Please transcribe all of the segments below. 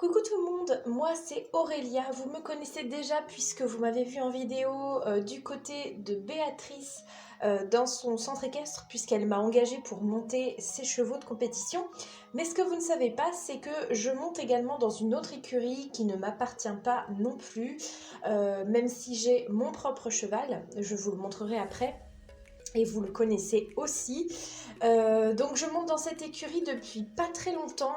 Coucou tout le monde, moi c'est Aurélia, vous me connaissez déjà puisque vous m'avez vu en vidéo du côté de Béatrice dans son centre équestre puisqu'elle m'a engagée pour monter ses chevaux de compétition. Mais ce que vous ne savez pas, c'est que je monte également dans une autre écurie qui ne m'appartient pas non plus, même si j'ai mon propre cheval, je vous le montrerai après. Et vous le connaissez aussi. Donc je monte dans cette écurie depuis pas très longtemps.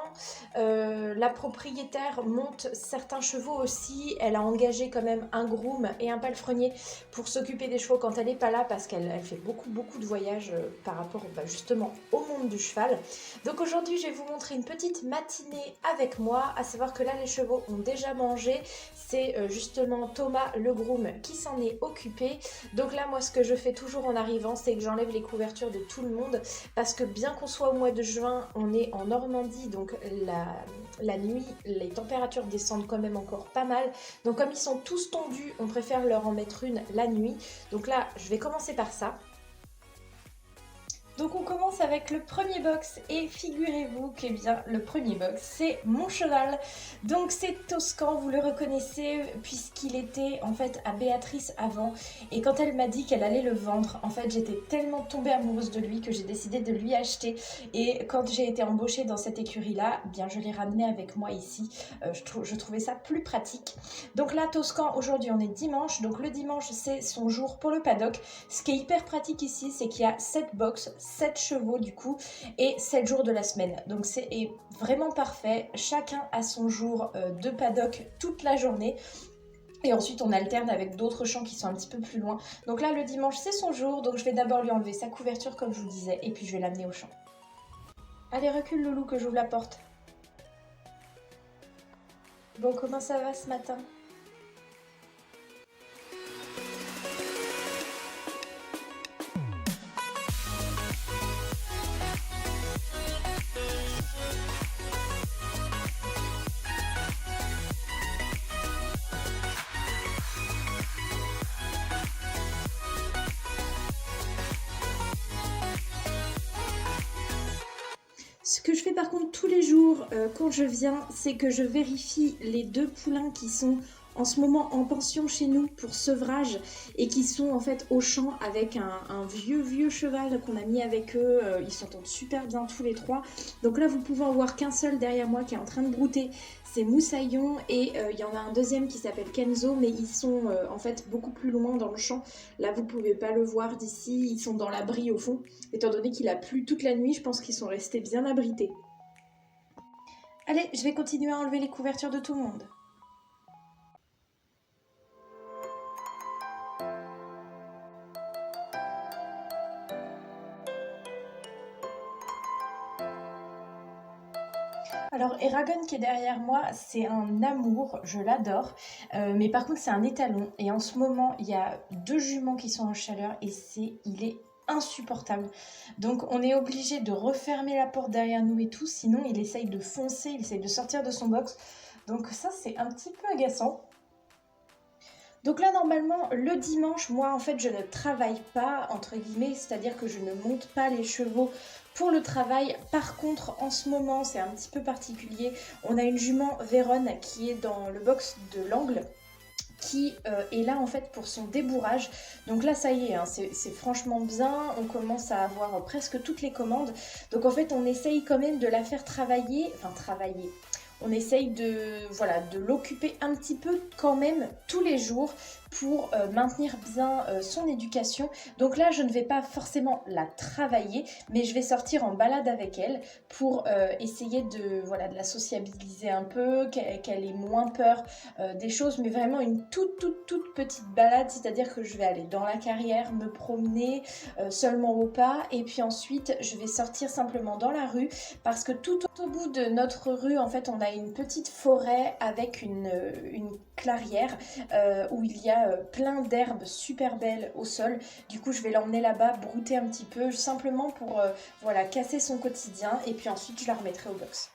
La propriétaire monte certains chevaux aussi. Elle a engagé quand même un groom et un palefrenier pour s'occuper des chevaux quand elle n'est pas là parce qu'elle fait beaucoup de voyages par rapport justement au monde du cheval. Donc aujourd'hui je vais vous montrer une petite matinée avec moi. À savoir que là les chevaux ont déjà mangé. C'est justement Thomas le groom qui s'en est occupé. Donc là moi ce que je fais toujours en arrivant, c'est que j'enlève les couvertures de tout le monde parce que bien qu'on soit au mois de juin, on est en Normandie, donc la nuit, les températures descendent quand même encore pas mal. Donc comme ils sont tous tendus, on préfère leur en mettre une la nuit. Donc là, je vais commencer par ça. Donc on commence avec le premier box et figurez-vous que bien le premier box c'est mon cheval. Donc c'est Toscan, vous le reconnaissez puisqu'il était en fait à Béatrice avant et quand elle m'a dit qu'elle allait le vendre, en fait j'étais tellement tombée amoureuse de lui que j'ai décidé de lui acheter et quand j'ai été embauchée dans cette écurie là, bien je l'ai ramené avec moi ici, je trouvais ça plus pratique. Donc là Toscan, aujourd'hui on est dimanche, donc le dimanche c'est son jour pour le paddock. Ce qui est hyper pratique ici c'est qu'il y a 7 box, 7 chevaux du coup et 7 jours de la semaine. Donc c'est vraiment parfait. Chacun a son jour de paddock toute la journée. Et ensuite on alterne avec d'autres champs qui sont un petit peu plus loin. Donc là le dimanche c'est son jour. Donc je vais d'abord lui enlever sa couverture comme je vous disais. Et puis je vais l'amener au champ. Allez recule Loulou que j'ouvre la porte. Bon comment ça va ce matin ? Ce que je fais par contre tous les jours quand je viens, c'est que je vérifie les 2 poulains qui sont en ce moment en pension chez nous pour sevrage et qui sont en fait au champ avec un vieux cheval qu'on a mis avec eux. Ils s'entendent super bien tous les 3. Donc là vous pouvez en voir qu'un seul derrière moi qui est en train de brouter. C'est Moussaillon et il y en a un deuxième qui s'appelle Kenzo, mais ils sont en fait beaucoup plus loin dans le champ. Là vous pouvez pas le voir d'ici, ils sont dans l'abri au fond. Étant donné qu'il a plu toute la nuit, je pense qu'ils sont restés bien abrités. Allez, je vais continuer à enlever les couvertures de tout le monde. Alors Eragon qui est derrière moi, c'est un amour, je l'adore, mais par contre c'est un étalon et en ce moment il y a 2 juments qui sont en chaleur et il est insupportable. Donc on est obligé de refermer la porte derrière nous et tout, sinon il essaye de foncer, il essaye de sortir de son box. Donc ça c'est un petit peu agaçant. Donc là normalement le dimanche, moi en fait je ne travaille pas entre guillemets, c'est-à-dire que je ne monte pas les chevaux pour le travail. Par contre en ce moment c'est un petit peu particulier, on a une jument Véronne qui est dans le box de l'angle qui est là en fait pour son débourrage. Donc là ça y est, hein, c'est franchement bien, on commence à avoir presque toutes les commandes. Donc en fait on essaye quand même de la faire travailler, on essaye de l'occuper un petit peu quand même tous les jours pour maintenir bien son éducation. Donc là, je ne vais pas forcément la travailler, mais je vais sortir en balade avec elle pour essayer de la sociabiliser un peu, qu'elle ait moins peur des choses, mais vraiment une toute petite balade, c'est-à-dire que je vais aller dans la carrière, me promener seulement au pas, et puis ensuite, je vais sortir simplement dans la rue, parce que tout au bout de notre rue, en fait, on a une petite forêt avec une clairière où il y a plein d'herbes super belles au sol. Du coup je vais l'emmener là-bas, brouter un petit peu, simplement pour casser son quotidien, et puis ensuite je la remettrai au box.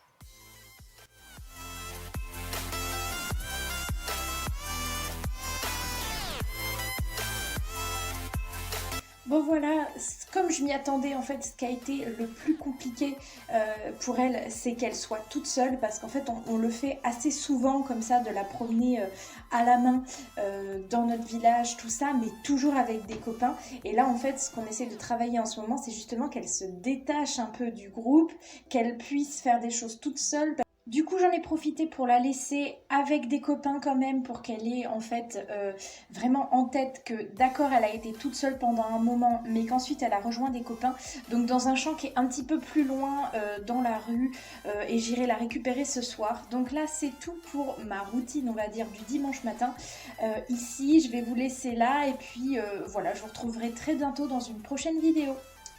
Bon voilà, comme je m'y attendais, en fait, ce qui a été le plus compliqué pour elle, c'est qu'elle soit toute seule, parce qu'en fait, on le fait assez souvent comme ça, de la promener à la main dans notre village, tout ça, mais toujours avec des copains. Et là, en fait, ce qu'on essaie de travailler en ce moment, c'est justement qu'elle se détache un peu du groupe, qu'elle puisse faire des choses toute seule. Du coup, j'en ai profité pour la laisser avec des copains quand même, pour qu'elle ait en fait vraiment en tête que d'accord, elle a été toute seule pendant un moment, mais qu'ensuite elle a rejoint des copains. Donc dans un champ qui est un petit peu plus loin dans la rue, et j'irai la récupérer ce soir. Donc là, c'est tout pour ma routine, on va dire, du dimanche matin. Ici, je vais vous laisser là, et puis voilà, je vous retrouverai très bientôt dans une prochaine vidéo.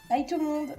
Bye tout le monde!